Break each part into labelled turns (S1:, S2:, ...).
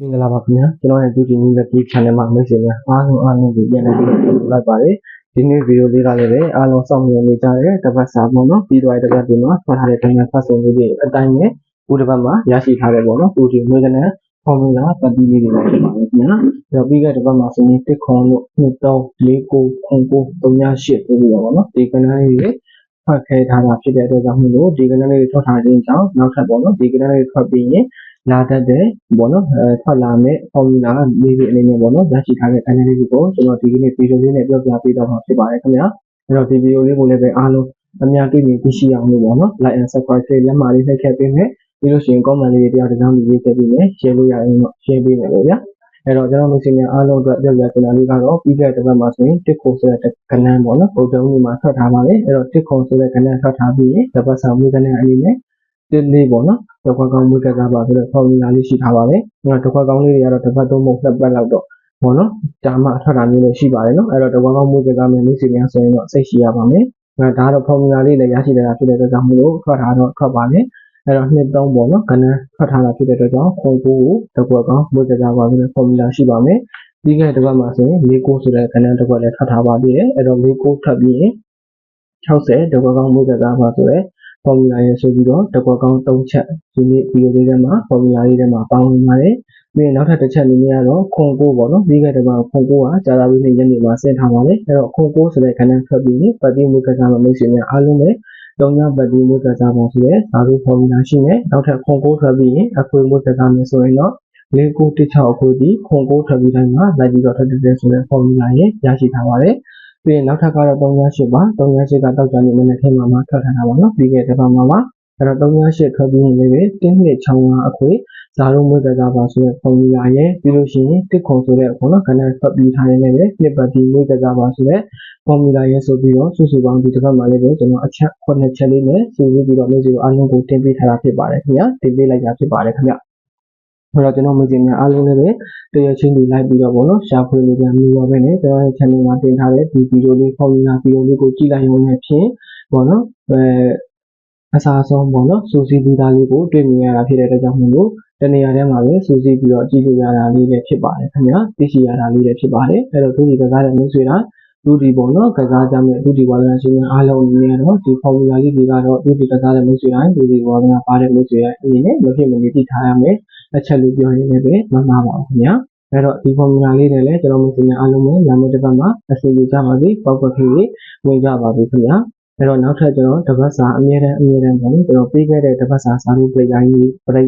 S1: မင်္ဂလာပါခင်ဗျာကျွန်တော်ရဲ့ YouTube နဲ့ ဒီ channel မှာမိတ်ဆွေများအားလုံးကိုပြန်လည်ပြီးတော့လိုက်ပါတယ်ဒီနေ့ဗီဒီယိုလေးကလည်းအားလုံးစောင့်မျှော်နေကြတဲ့တပတ်စာပေါ့နော်ပြီးသွားတဲ့တပတ်ဒီမှာထွက်ထားတဲ့တိုင်းဖတ်စုံလေးတွေအတိုင်းနဲ့ဥတပတ်မှာရရှိထားတဲ့ပေါ့နော်ဥတီမျိုးကလည်းဖော်မူလာပတ်ပြီးလေးတွေပဲဖြစ်ပါတယ်ခင်ဗျာအဲ့တော့ပြီးခဲ့တဲ့တပတ်မှာဆိုရင်တစ်ခွန်လို့2349 3938ပို့ပြီးတော့ပေါ့နော်ဒီကဏ္ဍလေးတွေဖတ်ခဲထားတာဖြစ်တဲ့အတွက်ကြောင့်မို့လို့ဒီကဏ္ဍလေးတွေထွက်ထားခြင်းကြောင့်နောက်ထပ်ပေါ့နော်ဒီကဏ္ဍလေးထွက်ပြီးရင်လာတတ်တဲ့ပေါ့နော်ထွက်လာမဲ့ formula လေးတွေအနေနဲ့ပေါ့နော်ရရှိထားတဲ့ channel လေးကိုကျွန်တော်ဒီကနေ့ဗီဒီယိုလေးနဲ့ပြောပြပေးတော့မှာဖြစ်ပါတယ်ခင်ဗျာအဲ့တော့ဒီဗီဒီယိုလေးကိုလည်းပဲအားလုံးအများတွေ့မြင်သိရှိအောင်လို့ပေါ့နော် like and subscribe လေးလက်မှာလေးနှိပ်ခဲ့ပေးမယ်ပြီးလို့ရှိရင် comment လေးတရားတစ်စောင်းရေးခဲ့ပေးမယ် share လို့ရရင်တော့ share ပေးမယ်ပေါ့ဗျာအဲ့တော့ကျွန်တော်တို့စီမံအားလုံးအတွက်ပြောပြချင်တာလေးကတော့ပြီးခဲ့တဲ့ဘက်မှာဆိုရင်တစ်ခုဆိုတဲ့ကဏ္ဍပေါ့နော်ပုံစံမျိုးမှာထွက်ထားပါတယ်အဲ့တော့တစ်ခုဆိုတဲ့ကဏ္ဍထွက်ထားပြီးရင်တစ်ပတ်စာမျိုးကဏ္ဍအနေနဲ့တစ်လေးပေါ့နော်တစ်ခွက်ကောင်းမွေးကစားပါဆိုတဲ့ formula လေးရှိထားပါတယ်။တစ်ခွက်ကောင်းလေးတွေကတော့တစ်ပတ်သုံးပုံနှစ်ပတ်လောက်တော့ပေါ့နော်။ဒါမှထွက်တာမျိုးလို့ရှိပါတယ်နော်။အဲ့တော့တစ်ခွက်ကောင်းမွေးကစားမယ်မျိုးစီများဆိုရင်တော့စိတ်ရှိရပါမယ်။ဒါကတော့ formula လေးလည်းရရှိတာဖြစ်တဲ့အတွက်ကြောင့်မလို့ထွက်တာတော့ထွက်ပါမယ်။အဲ့တော့နှစ်သုံးပေါ့နော်။ကဏ္ဍထွက်ထားတာဖြစ်တဲ့အတွက်ကြောင့်ခွန်ကိုတစ်ခွက်ကောင်းမွေးကစားပါဆိုတဲ့ formula ရှိပါမယ်။ဒီကနေ့တစ်ပတ်မှာဆိုရင်၄ကိုဆိုတဲ့ကဏ္ဍတစ်ခွက်လည်းထွက်ထားပါသေးတယ်။အဲ့တော့၄ကိုထွက်ပြီးရင်60တစ်ခွက်ကောင်းမွေးကစားပါဆိုတဲ့formula ရဲ့ဆိုပြီးတော့တစ်ခွက်ကောင်း3ချက်ဒီနေ့ဗီဒီယိုလေးထဲမှာ formula လေးထဲမှာပေါင်းဝင်ပါတယ်ပြီးရင်နောက်ထပ်တစ်ချက်အနေနဲ့ကတော့ခွန်ကိုပေါ့နော်ပြီးခဲ့တဲ့မှာခွန်ကိုကကြာသာပြီးနေ့ညနေမှာဆင်းထားပါတယ်အဲ့တော့ခွန်ကိုဆိုတဲ့ခဏထွက်ပြီးပတ်တိမွေးကစားမှာမိတ်ဆွေများအားလုံးပဲ3ညပတ်တိမွေးကစားပါဆိုတဲ့ဒါလို formula ရှိမယ်နောက်ထပ်ခွန်ကိုထွက်ပြီးရင်အခွေမွေးကစားမယ်ဆိုရင်တော့4916အခွေဒီခွန်ကိုထွက်ပြီးတိုင်းမှာလိုက်ပြီးတော့ထွက်တဲ့ဆိုတဲ့ formula ရဲ့ရရှိထားပါတယ်ပြီးရင်နောက်ထပ်ကတော့38ပါ38ကတောက်ကြနေမနေ့ထဲမှာထွက်ထားတာပါနော်ပြီးခဲ့တဲ့ပတ်မှာပါအဲ့တော့38ထွက်ပြီးရင်လည်းတင်းနှစ်ချောင်းကအခွေဇာလုံးမွေးကစားပါဆိုတဲ့ formula ရဲ့ပြီးလို့ရှိရင်တစ်ခွန်ဆိုတဲ့ပေါ့နော်ခဏထွက်ပြီးထားရင်လည်းနှစ်ပတ်ဒီမွေးကစားပါဆိုတဲ့ formula ရဲ့ဆိုပြီးတော့စုစုပေါင်းဒီတစ်ပတ်မှာလည်းကျွန်တော်အချက်9ချက်လေးနဲ့စုပြီးတော့မျိုးစီကိုအားလုံးကိုတင်ပေးထားတာဖြစ်ပါတယ်ခင်ဗျာတင်ပေးလိုက်တာဖြစ်ပါတယ်ခင်ဗျာအဲ့တော့ကျွန်တော်မျိုးစီများအားလုံးလည်းတရချင်းဒီလိုက်ပြီးတော့ပေါ့နော်ရှာဖွေလို့ပြန်မျိုးပါပဲနဲ့ကျွန်တော်ရဲ့ channel မှာတင်ထားတဲ့ဒီဗီဒီယိုလေး formula ဗီဒီယိုလေးကိုကြည့်လိုက်ရုံနဲ့ဖြင့်ပေါ့နော်အစားဆုံးပေါ့နော်စူးစီးပြီးသားလေးကိုတွေ့မြင်ရတာဖြစ်တဲ့အတွက်ကြောင့်မို့လို့တနေရာထဲမှာပဲစူးစီးပြီးတော့ကြည့်လို့ရတာလေးလည်းဖြစ်ပါတယ်ခင်ဗျာသိရှိရတာလေးလည်းဖြစ်ပါတယ်အဲ့တော့ဒုတိယကစားတဲ့မျိုးဆွေတာဒုတိယပေါ့နော်ကစားကြမယ့်ဒုတိယဝါဒနာရှင်များအားလုံးအနေနဲ့တော့ဒီ formula လေးတွေကတော့ဒုတိယကစားတဲ့မျိုးဆွေတိုင်းဒုတိယဝါဒနာပါတဲ့မျိုးဆွေရဲ့အနေနဲ့မဖြစ်မနေသိထားရမယ်အချက်လေးပြောရင်းနဲ့ပဲမမှားပါဘူးခင်ဗျာအဲ့တော့ဒီ formula လေးနဲ့လည်းကျွန်တော်မျိုးဆွေများအားလုံးပဲနာမည်တစ်ပတ်မှာအစီအစဉ်ကြပါစေပေါက်ကွက်ခေးဝင်ကြပါပြီခင်ဗျာအဲ့တော့နောက်ထပ်ကျွန်တော်တပတ်စာအမြဲတမ်းပေါ့နော်ကျွန်တော်ပြီးခဲ့တဲ့တပတ်စာစာလို့ပြတိုင်းလေးပြိ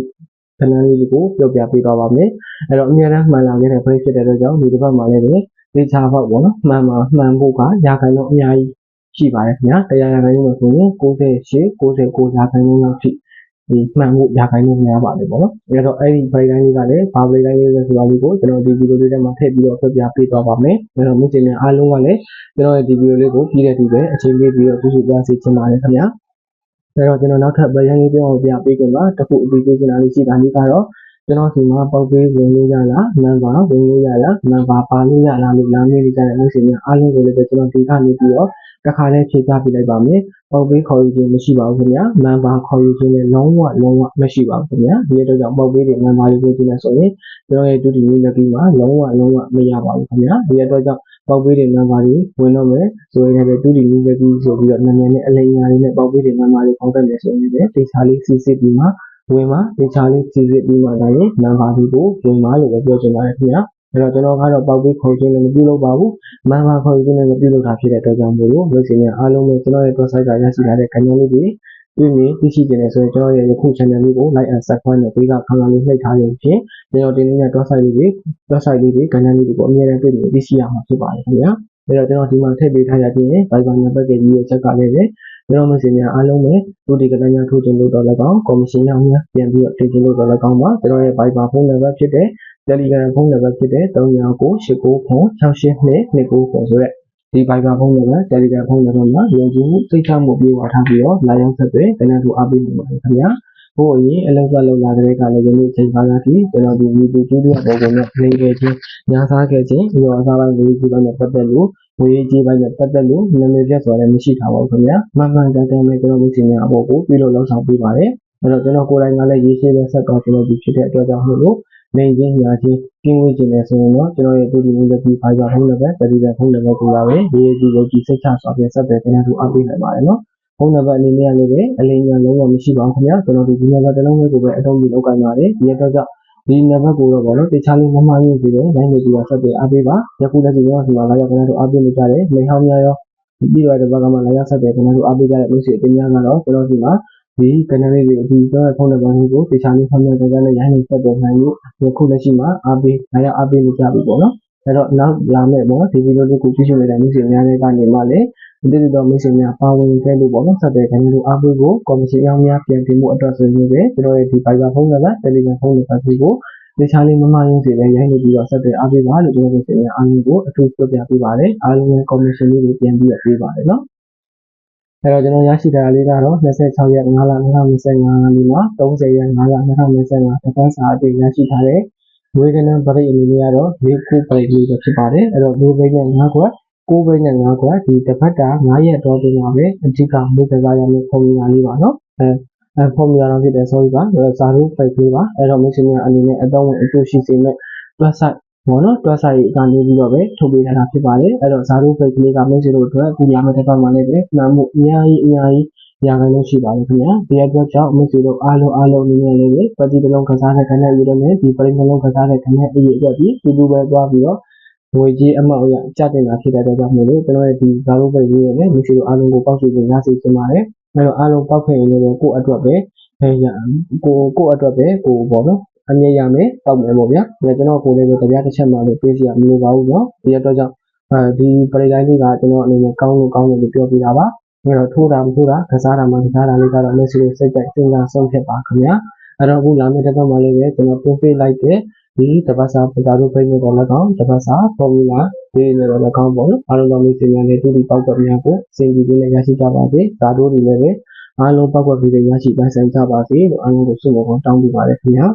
S1: ခဏလေးကိုပြောပြပေးသွားပါမယ်အဲ့တော့အမြဲတမ်းမှန်လာခဲ့တဲ့ပြိဖြစ်တဲ့အတွက်ကြောင့်ဒီတပတ်မှာလည်းဒီချာပေါက်ပေါ့နော်မှန်ဖို့ကရာခိုင်နှုန်းအများကြီးရှိပါတယ်ခင်ဗျာတရားရာခိုင်နှုန်းဆိုရင်98 99ရာခိုင်နှုန်းလောက်ရှိဒီမှန်ဖို့ရာခိုင်နှုန်းများပါတယ်ပေါ့နော်အဲ့တော့အဲ့ဒီပြိတိုင်းလေးကလည်းဘာပြိတိုင်းလေးလဲဆိုတာလေးကိုကျွန်တော်ဒီဗီဒီယိုလေးထဲမှာထည့်ပြီးတော့ပြောပြပေးသွားပါမယ်အဲ့တော့မြင့်တင်များအားလုံးကလည်းကျွန်တော်ရဲ့ဒီဗီဒီယိုလေးကိုပြီးတဲ့ဒီပဲအချိန်ပေးပြီးတော့ကြည့်ပြစေချင်ပါတယ်ခင်ဗျာအဲ့တော့ကျွန်တော်နောက်ထပ်ပြိတိုင်းလေးပြောပြပေးခင်ပါတခုအပြီးပေးချင်တာလေးရှိတာလေးကတော့ကျွန်တော်ဒီမှာပေါက်ပေးဝင်လို့ရလားမန်ပါဝင်လို့ရလားမန်ပါပါလို့ရလားလို့လမ်းလေးကြတဲ့လူစီများအားလုံးကိုလည်းကျွန်တော်ဒီကနေပြီးတော့တစ်ခါလေးဖြည့်ချပေးလိုက်ပါမယ်ပေါက်ပေးခေါ်ယူခြင်းမရှိပါဘူးခင်ဗျာမန်ပါခေါ်ယူခြင်းလည်းလုံးဝမရှိပါဘူးခင်ဗျာဒီအတွက်ကြောင့်ပေါက်ပေးတဲ့မန်ပါတွေကိုကြည့်နေဆိုရင်ကျွန်တော်ရဲ့ဒုတိယလက်ပြီးမှာလုံးဝမရပါဘူးခင်ဗျာဒီအတွက်ကြောင့်ပေါက်ပေးတဲ့မန်ပါတွေဝင်တော့မယ်ဆိုရင်လည်းဒုတိယလက်ပြီးဆိုပြီးတော့နာမည်နဲ့အလိမ်ညာလေးနဲ့ပေါက်ပေးတဲ့မန်ပါတွေပေါက်တတ်တယ်ဆိုရင်လည်းတေချာလေးစစ်စစ်ပြီးမှဝင်မှာတေချာလေးစစ်စစ်ပြီးမှလည်းမန်ပါတွေကိုဝင်မှာလို့ပြောချင်ပါတယ်ခင်ဗျာအဲ့တော့ကျွန်တော်ကတော့ပေါက်ပေးခေါ်ခြင်းလည်းမပြုလုပ်ပါဘူးမန်ပါခေါ်ခြင်းလည်းမပြုလုပ်တာဖြစ်တဲ့အတွက်ကြောင့်မို့လို့လူစီများအားလုံးပဲကျွန်တော်ရဲ့ website ကရရှိထားတဲ့ခဏလေးတွေတွေ့မြင်သိရှိကြတယ်ဆိုရင်ကျွန်တော်ရဲ့ယခု channel လေးကို like and subscribe နဲ့ပေးကခဏလေးနှိပ်ထားရုံဖြင့်ကျွန်တော်ဒီနေ့နဲ့ website လေးတွေခဏလေးတွေကိုအမြဲတမ်းတွေ့မြင်သိရှိရမှာဖြစ်ပါတယ်ခင်ဗျာအဲ့တော့ကျွန်တော်ဒီမှာထည့်ပေးထားရခြင်း Viber နံပါတ်ကြီးရဲ့ချက်ကလည်းကျွန်တော်မျိုးစင်များအားလုံးပဲဒုတိယကဏ္ဍများထိုးခြင်းလို့တော့လည်းကောင်းကော်မရှင်များပြန်ပြီးတော့တင်ခြင်းလို့တော့လည်းကောင်းပါကျွန်တော်ရဲ့ Viber ဖုန်းနံပါတ်ဖြစ်တဲ့ Telegram ဖုန်းနံပါတ်ဖြစ်တဲ့3998992999ဆိုတဲ့ဒီ Viber ဖုန်းနံပါတ် Telegram ဖုန်းနံပါတ်မှာယုံကြည်မှုသိချမှုပြေဝထားပြီးတော့လာရောက်ဆက်သွယ်တနင်္ဂနွေအားပေးနေပါတယ်ခင်ဗျာဟိုအရင်အလောက်လောက်လာတဲ့ကလည်းယနေ့ချိန်ပါလာပြီကျွန်တော်ဒီ YouTube ကြည့်တဲ့ပုံနဲ့နေခဲ့ခြင်းညာစားခဲ့ခြင်းဒီရောအစားပိုင်းကိုကြည့်ပိုင်းနဲ့ပတ်သက်လို့ဝေးကြီးပိုင်းနဲ့ပတ်သက်လို့နာမည်ပြဆိုလည်းမရှိထားပါဘူးခင်ဗျာမှန်ကန်တဲ့မဲ့ကျွန်တော်မျိုးစင်များအပေါ်ကိုပြီးလို့လောက်ဆောင်ပေးပါတယ်အဲ့တော့ကျွန်တော်ကိုယ်တိုင်ကလည်းရေးရှင်းတဲ့ဆက်တော်ကျွန်တော်ဒီဖြစ်တဲ့အတွက်ကြောင့်မို့လို့ နေချင်းညာချင်းပြင်းဝင်ခြင်းနဲ့ဆိုရင်တော့ကျွန်တော်ရဲ့တူတူလေးပြီးဖိုင်ဘာဖုန်းနံပါတ်တယ်လီဖုန်းနံပါတ်ကိုပါပဲရေးကြည့်ရုပ်ကြည့်စိတ်ချစွာဖြင့်ဆက်သွယ်ကနေသူအားပေးနိုင်ပါတယ်နော်ဖုန်းနံပါတ်အနေနဲ့လည်းပဲအလင်းညာလုံးဝမရှိပါဘူးခင်ဗျာကျွန်တော်ဒီနံပါတ်တစ်လုံးလေးကိုပဲအသုံးပြုလုပ်ကိုင်ပါတယ်ဒီအတွက်ကြောင့်ဒီနံပါတ်ကိုတော့ဗောနော်တခြားလေးမမှားရသေးတယ်နိုင်နေပြီးတော့ဆက်သွယ်အားပေးပါယခုလက်ရှိကျွန်တော်ဒီမှာလာရောက်ကနေသူအားပေးနေကြတယ်မိဟောင်းများရောပြီးတော့ဒီဘက်ကမှလာရောက်ဆက်သွယ်ကနေသူအားပေးကြတဲ့လူစီအတင်းများကတော့ကျွန်တော်ဒီမှာဒီကနေလေးတွေဒီတော့ဖုန်းနံပါတ်ကိုတခြားလေးဖုန်းနံပါတ်နဲ့ရိုင်းနေဆက်သွယ်နိုင်လို့ယခုလက်ရှိမှာအားပေးလာရောက်အားပေးနေကြပြီပေါ့နော်အဲ့တော့နောက်လာမယ့်ပေါ့ဒီဗီဒီယိုလေးကိုကြည့်ရှုနေတဲ့လူစီများတွေကနေမှလည်းဒီလိုတော့မိတ်ဆွေများပါဝင်ခဲ့လို့ပေါ့နော်ဆက်သွယ်ကနေလို့အားပေးဖို့ကော်မရှင်အောင်များပြန်တင်မှုအတွက်ဆိုရင်ပဲကျွန်တော်ရဲ့ဒီ Viber ဖုန်းနံပါတ် Telegram ဖုန်းနံပါတ်ကိုတခြားလေးမမရင်းစီပဲရိုင်းနေပြီးတော့ဆက်သွယ်အားပေးပါလို့ကျွန်တော်တို့စီများအားလုံးကိုအထူးပြောပြပေးပါတယ်အားလုံးရဲ့ကော်မရှင်လေးကိုပြန်ပြီးတော့ပေးပါတယ်နော်အဲ့တော့ကျွန်တော်ရရှိတာလေးကတော့26ရက်5လ2025နေ့မှာ30ရက်5လ2025တပတ်စာအပြင်ရရှိထားတဲ့ဝေဒနာပရိအနေနဲ့ကတော့၄ခုပရိလေးပဲဖြစ်ပါတယ်အဲ့တော့၄ဘိန်းနဲ့၅ခွက်9ဘိန်းနဲ့5ခွက်ဒီတစ်ပတ်တာ9ရက်တော့ပြင်ပါပဲအဓိကမူကစားရမယ့်ပုံစံလေးပါနော်ဖော်မူလာတော့ဖြစ်တယ် sorry ပါဇာတို့ဖိတ်လေးပါအဲ့တော့ machine အနေနဲ့အသုံးဝင်အကျိုးရှိစေမဲ့ website ဘောနော် website ကနေပြီးတော့ပဲထုတ်ပေးထားတာဖြစ်ပါတယ်အဲ့တော့ဇာတို့ဖိတ်လေးက machine တို့အတွက်အခုရမယ့်တစ်ပတ်မှာလည်းပဲမှန်မှုအများကြီးရာခိုင်နှုန်းရှိပါတယ်ခင်ဗျာဒီအတွက်ကြောင့် machine တို့အားလုံးအနေနဲ့လည်းပဲပฏิတစ်လုံးကစားတဲ့ခဏရတော့လည်းဒီပရိနှလုံးကစားတဲ့ခဏအရေးအတွက်ဒီတူတူပဲသွားပြီးတော့ငွေကြီးအမောက်အရကြတင်တာဖြစ်တဲ့အတွက်ကြောင့်မို့လို့ကျွန်တော်ရဲ့ဒီဇာတို့ဖိတ်လေးရဲ့ machine တို့အားလုံးကိုပေါက်ချင်ရစေချင်ပါတယ်အဲ့တော့အားလုံးပေါက်ခဲ့ရင်လည်းကိုယ့်အတွက်ပဲကိုအတွက်ပဲကိုပေါ့နော်အမြဲရမယ်တောက်မယ်ပေါ့ဗျာဒါကျွန်တော်ကိုလည်းပဲတရားတစ်ချက်မှလည်းပေးစီရမလိုပါဘူးเนาะဒီအတွက်ကြောင့်ဒီပရိတိုင်းလေးကကျွန်တော်အနေနဲ့ကောင်းလို့ပြောပြတာပါအဲ့တော့ထိုးတာမထိုးတာကစားတာလေးကတော့လက်ရှိစိတ်ကြိုက်စဉ်းစားဆုံးဖြတ်ပါခင်ဗျာအဲ့တော့အခုလာမယ့်တစ်ပတ်မှလည်းပဲကျွန်တော်ပြင်ပေးလိုက်တဲ့ဒီတပတ်စာပဒါတို့ဖိနေပေါ်၎င်းတပတ်စာဖော်မူလာရေးနေပေါ်၎င်းပေါ့နော်အားလုံးသောမိတ်ဆွေများလည်းတူတူပေါက်တော့များကိုစင်ကြည့်ပြီးလည်းရရှိကြပါစေဒါတို့တွေလည်းပဲအားလုံးပေါက်ပြီးရရှိပိုင်ဆိုင်ကြပါစေလို့အားလုံးကိုဆုမွန်တောင်းပေးပါတယ်ခင်ဗျာ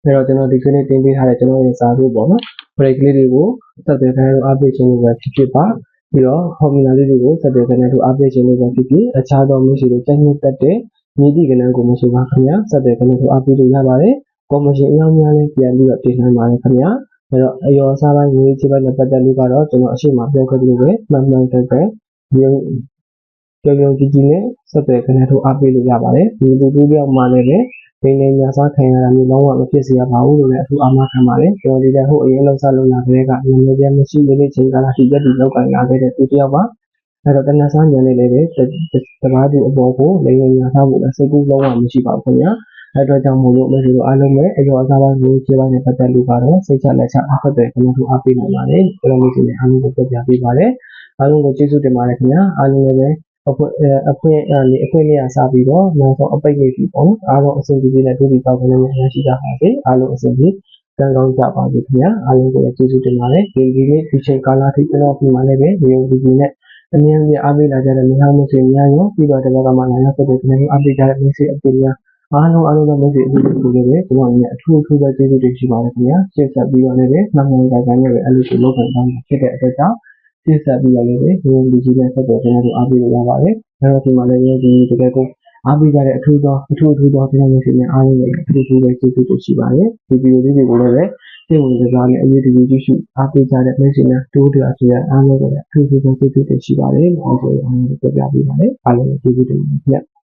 S1: အဲ့တော့ကျွန်တော်ဒီကနေ့တင်ပေးထားတဲ့ကျွန်တော်ရဲ့စာတို့ပေါ့နော် break လေးတွေကိုဆက်သွယ်ခိုင်းလို့အားပေးခြင်းလို့ပဲဖြစ်ပါပြီးတော့ formula လေးတွေကိုဆက်သွယ်ခိုင်းလို့အားပေးခြင်းလို့ပဲဖြစ်အခြားသောမျိုးစုတွေတိုက်ညှိတက်တဲ့မြေတိကဏ္ဍကိုမရှိပါခင်ဗျာဆက်သွယ်ခိုင်းလို့အားပေးလို့ရပါတယ်ကော်မရှင်အများများလည်းပြန်ပြီးတော့တင်နိုင်ပါတယ်ခင်ဗျာအဲ့တော့အယောစားပိုင်းငွေချပိုင်းနဲ့ပတ်သက်လို့ကတော့ကျွန်တော်အရှိမပြောခဲ့သလိုပဲမှန်တဲ့ပြုံကြည်နဲ့ဆက်သွယ်ခဏထိုးအားပေးလို့ရပါတယ်ဒီလူတူပြောက်မှလည်းပဲဒိနေညာစားခံရတာမျိုးလုံးဝမဖြစ်စေရပါဘူးလို့လည်းအထူးအားမခံပါတယ်ကျွန်တော်ဒီလည်းဟိုအရင်လောက်စားလို့လာတဲ့ကနည်းနည်းပြန်မရှိသေးချိန်ကာလထိရက်ဒီလောက်ကန်လာခဲ့တဲ့သူတယောက်ပါအဲ့တော့တနက်စားညနေလေးပဲတဘာသူအပေါ်ကိုလိမ်ညာထားဖို့လည်းစိတ်ကူးလုံးဝမရှိပါဘူးခင်ဗျာအဲ့တော့ကြောင့်မို့လို့မရှိလို့အားလုံးပဲအကျော်အစားပိုင်းကိုခြေပိုင်းနဲ့ပတ်သက်လို့ကတော့စိတ်ချလက်ချဆက်သွယ်ခဏထိုးအားပေးနိုင်ပါတယ်ကျွန်တော်မျိုးစင်းအားလုံးကိုပြပြပေးပါတယ်အားလုံးကိုကျေးဇူးတင်ပါတယ်ခင်ဗျာအားလုံးလည်းပဲအခွင့်လေးအစားပြီးတော့နောက်ဆုံးအပိတ်လေးပြီးပေါ့နော်အားလုံးအဆင်ပြေနဲ့တူတူပေါက်ကနေရရှိကြပါစေအားလုံးအဆင်ပြေကံကောင်းကြပါစေခင်ဗျာအားလုံးကိုကျေးဇူးတင်ပါတယ်ဒီနေ့ဒီချိန်ကာလထိကျွန်တော်ဒီမှာလည်းပဲဒီနဲ့အမြဲတမ်းအားပေးလာကြတဲ့မြန်မာမျိုးတွေများရောပြီးတော့တပတ်ကမှလာရောက်တဲ့ကျွန်တော်အားပေးကြတဲ့မျိုးတွေအပြင်များအားလုံးသောမျိုးတွေအတူတူလည်းပဲကျွန်တော်အနေနဲ့အထူးပဲကျေးဇူးတင်ရှိပါတယ်ခင်ဗျာရှင်းဆက်ပြီးတော့လည်းပဲမှန်မှန်ကန်ကန်နဲ့ပဲအဲ့လိုလုပ်ခံတောင်းဖြစ်တဲ့အတွက်ကြောင့်ရှင်းဆက်ပြီးတော့လည်းပဲဒီကြီးနဲ့ဆက်တဲ့ကျွန်တော်အားပေးလို့ရပါတယ်အဲ့တော့ဒီမှာလည်းဒီတကယ်ကိုအားပေးကြတဲ့အထူးသောကျွန်တော်မျိုးတွေနဲ့အားလုံးလည်းအထူးပဲကျေးဇူးတင်ရှိပါတယ်ဒီဗီဒီယိုလေးတွေကိုလည်းပဲစိတ်ဝင်စားနဲ့အရေးတကြီးကြည့်ရှုအားပေးကြတဲ့မျိုးတွေနဲ့တိုးတယ်ဆိုရအားလုံးကိုလည်းအထူးပဲကျေးဇူးတင်ရှိပါတယ်လို့ဆိုရအောင်ပြပြပေးပါတယ်အားလုံးကျေးဇူးတင်ပါတယ်ခင်ဗျ